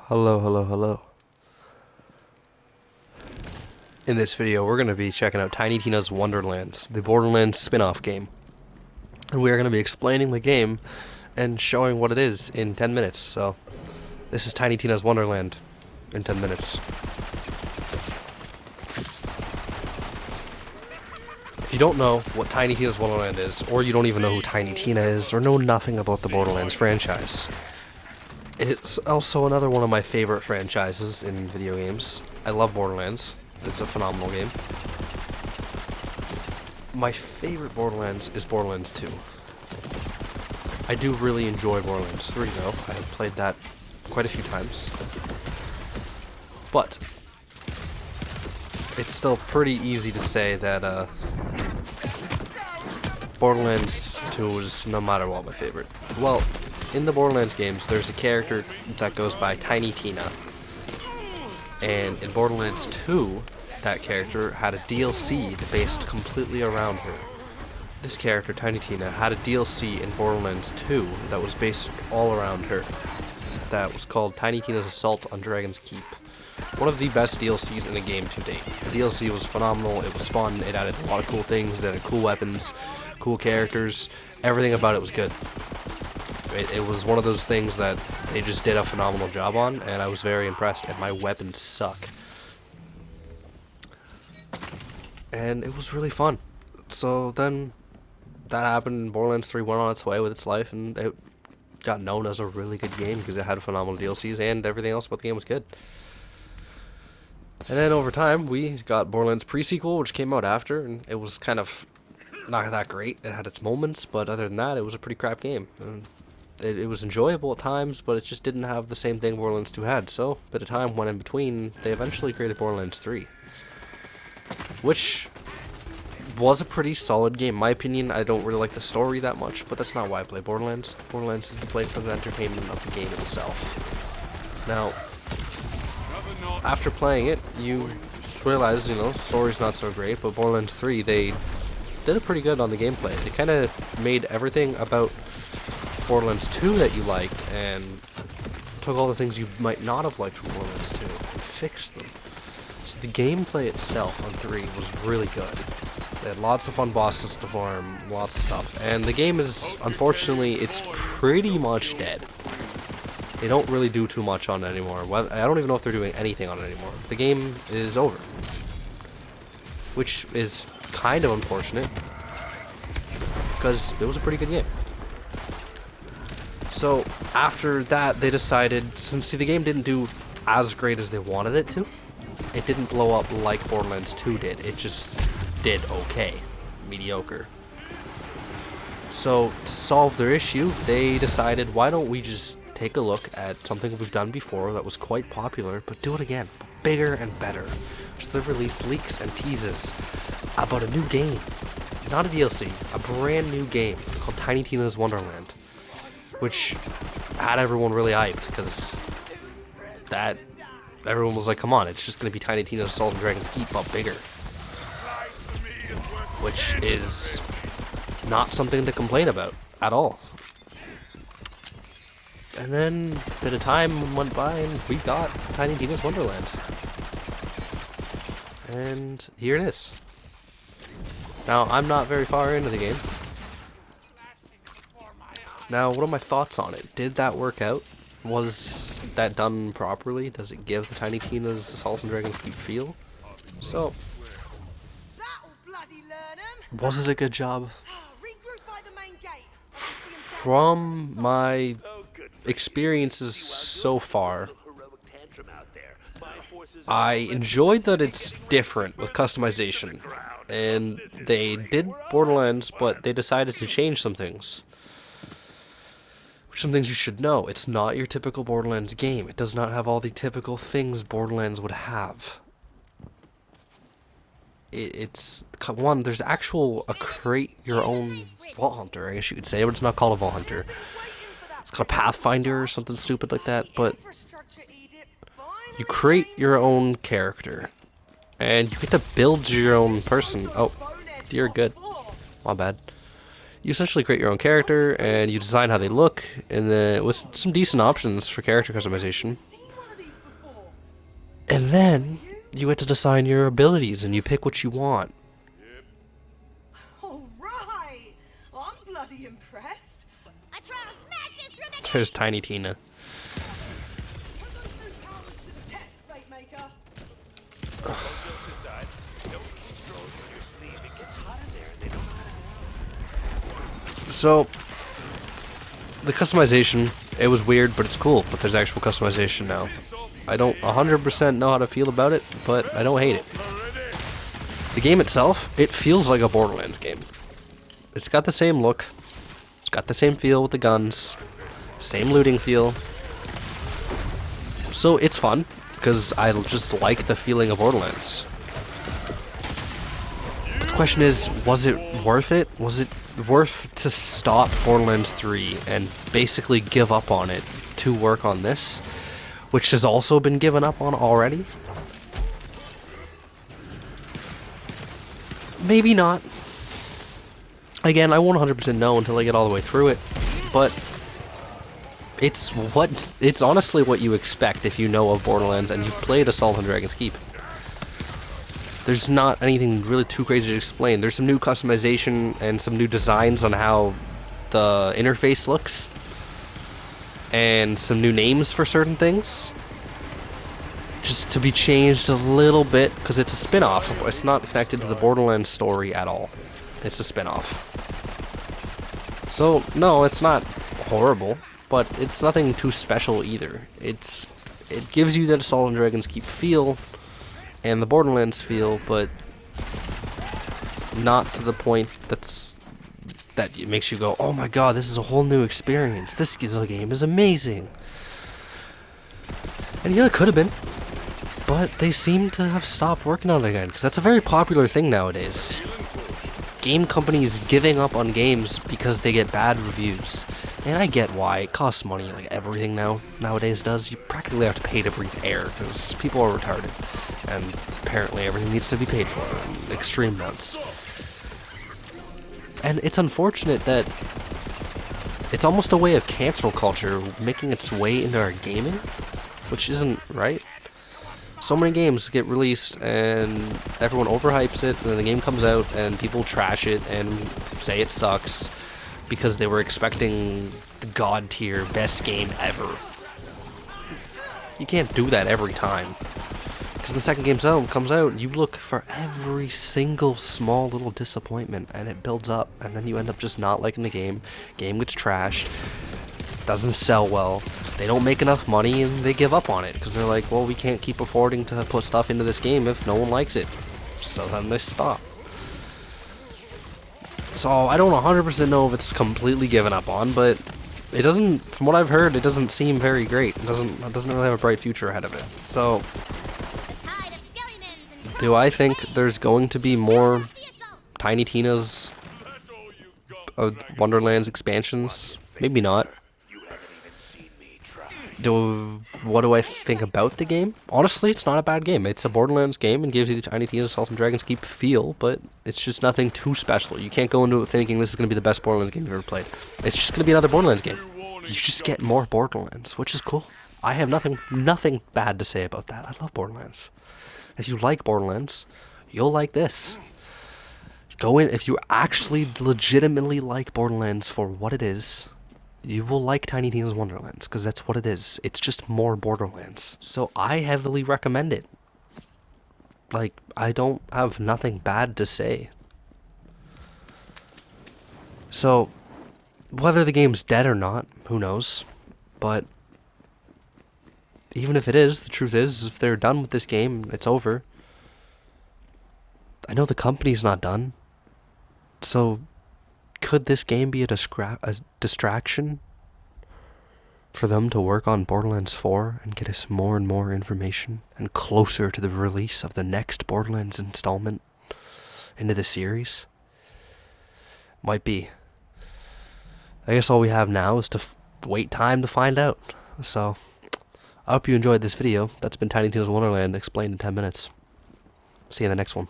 Hello, hello, hello. In this video, we're going to be checking out Tiny Tina's Wonderlands, the Borderlands spin-off game. And we are going to be explaining the game and showing what it is in 10 minutes. So, this is Tiny Tina's Wonderland in 10 minutes. If you don't know what Tiny Tina's Wonderland is, or you don't even know who Tiny Tina is, or know nothing about the Borderlands franchise, it's also another one of my favorite franchises in video games. I love Borderlands. It's a phenomenal game. My favorite Borderlands is Borderlands 2. I do really enjoy Borderlands 3 though. I have played that quite a few times. But it's still pretty easy to say that Borderlands 2 is no matter what my favorite. Well, in the Borderlands games, there's a character that goes by Tiny Tina. And in Borderlands 2, that character had a DLC based completely around her. This character, Tiny Tina, had a DLC in Borderlands 2 that was based all around her. That was called Tiny Tina's Assault on Dragon's Keep. One of the best DLCs in the game to date. The DLC was phenomenal, it was fun, it added a lot of cool things, it added cool weapons, cool characters, everything about it was good. It was one of those things that they just did a phenomenal job on, and I was very impressed, and my weapons suck. And it was really fun. So then, that happened, and Borderlands 3 went on its way with its life, and it got known as a really good game, because it had phenomenal DLCs, and everything else about the game was good. And then over time, we got Borderlands pre-sequel, which came out after, and it was kind of not that great. It had its moments, but other than that, it was a pretty crap game. And it was enjoyable at times, but it just didn't have the same thing Borderlands 2 had, so a bit of time went in between. They eventually created Borderlands 3, which was a pretty solid game. In my opinion, I don't really like the story that much, but that's not why I play Borderlands. Borderlands is to play for the entertainment of the game itself. Now, after playing it, you realize, story's not so great, but Borderlands 3, they did it pretty good on the gameplay. They kind of made everything about Borderlands 2 that you liked and took all the things you might not have liked from Borderlands 2 and fixed them. So the gameplay itself on 3 was really good. They had lots of fun bosses to farm, lots of stuff. And the game is, unfortunately, it's pretty much dead. They don't really do too much on it anymore. I don't even know if they're doing anything on it anymore. The game is over. Which is kind of unfortunate, because it was a pretty good game. So after that, they decided, since the game didn't do as great as they wanted it to, it didn't blow up like Borderlands 2 did. It just did okay, mediocre. So to solve their issue, they decided, why don't we just take a look at something we've done before that was quite popular, but do it again, bigger and better. So they released leaks and teases about a new game, not a DLC, a brand new game called Tiny Tina's Wonderland, which had everyone really hyped, because everyone was like, come on, it's just going to be Tiny Tina's Assault on Dragon's Keep, but bigger. Which is not something to complain about at all. And then a bit of time went by and we got Tiny Tina's Wonderland. And here it is. Now, I'm not very far into the game. Now, what are my thoughts on it? Did that work out? Was that done properly? Does it give the Tiny Tina's Assault on Dragon's Keep feel? So, was it a good job? From my experiences so far, I enjoyed that it's different with customization. And they did Borderlands, but they decided to change some things. Some things you should know. It's not your typical Borderlands game. It does not have all the typical things Borderlands would have. It's one, there's a create your own Vault Hunter, I guess you could say, but it's not called a Vault Hunter. It's called a Pathfinder or something stupid like that, but you create your own character. And you get to build your own person. Oh, you're good. My bad. You essentially create your own character, and you design how they look, and then with some decent options for character customization. And then you get to design your abilities and you pick what you want. All right. Well, I'm bloody impressed. I try to smash this through the gate. There's Tiny Tina. Put those new powers to the test, Fate Maker. All jokes aside, no controls on your sleeve. It gets hot in there and they don't know. So, the customization, it was weird, but it's cool. But there's actual customization now. I don't 100% know how to feel about it, but I don't hate it. The game itself, it feels like a Borderlands game. It's got the same look. It's got the same feel with the guns. Same looting feel. So it's fun, because I just like the feeling of Borderlands. But the question is, was it worth it? Was it worth to stop Borderlands 3 and basically give up on it to work on this, which has also been given up on already? Maybe not. Again, I won't 100% know until I get all the way through it, but it's honestly what you expect if you know of Borderlands and you've played Assault on Dragon's Keep. There's not anything really too crazy to explain. There's some new customization and some new designs on how the interface looks, and some new names for certain things, just to be changed a little bit, because it's a spin-off. It's not connected to the Borderlands story at all. It's a spin-off. So, no, it's not horrible, but it's nothing too special either. It gives you that Assault on Dragon's Keep feel, and the Borderlands feel, but not to the point that it makes you go, oh my god, this is a whole new experience. This game is amazing. And yeah, it could have been, but they seem to have stopped working on it again, because that's a very popular thing nowadays. Game companies giving up on games because they get bad reviews. And I get why. It costs money, like everything nowadays does. You practically have to pay to breathe air, because people are retarded. And apparently everything needs to be paid for in extreme months. And it's unfortunate that it's almost a way of cancel culture making its way into our gaming, which isn't right. So many games get released and everyone overhypes it, and then the game comes out and people trash it and say it sucks because they were expecting the god tier best game ever. You can't do that every time, because the second game comes out, you look for every single small little disappointment, and it builds up, and then you end up just not liking the game. Game gets trashed, doesn't sell well, they don't make enough money, and they give up on it, because they're like, well, we can't keep affording to put stuff into this game if no one likes it. So then they stop. So I don't 100% know if it's completely given up on, but it doesn't, from what I've heard, it doesn't seem very great. It doesn't really have a bright future ahead of it. So, do I think there's going to be more Tiny Tina's Wonderlands expansions? Maybe not. What do I think about the game? Honestly, it's not a bad game. It's a Borderlands game and gives you the Tiny Tina's Assault on Dragon's Keep feel, but it's just nothing too special. You can't go into it thinking this is going to be the best Borderlands game you've ever played. It's just going to be another Borderlands game. You just get more Borderlands, which is cool. I have nothing bad to say about that. I love Borderlands. If you like Borderlands, you'll like this. Go in, if you actually legitimately like Borderlands for what it is, you will like Tiny Tina's Wonderlands, because that's what it is. It's just more Borderlands. So I heavily recommend it. Like, I don't have nothing bad to say. So, whether the game's dead or not, who knows? But even if it is, the truth is, if they're done with this game, it's over. I know the company's not done. So, could this game be a distraction for them to work on Borderlands 4 and get us more and more information and closer to the release of the next Borderlands installment into the series? Might be. I guess all we have now is to wait time to find out. So, I hope you enjoyed this video. That's been Tiny Tina's Wonderland explained in 10 minutes. See you in the next one.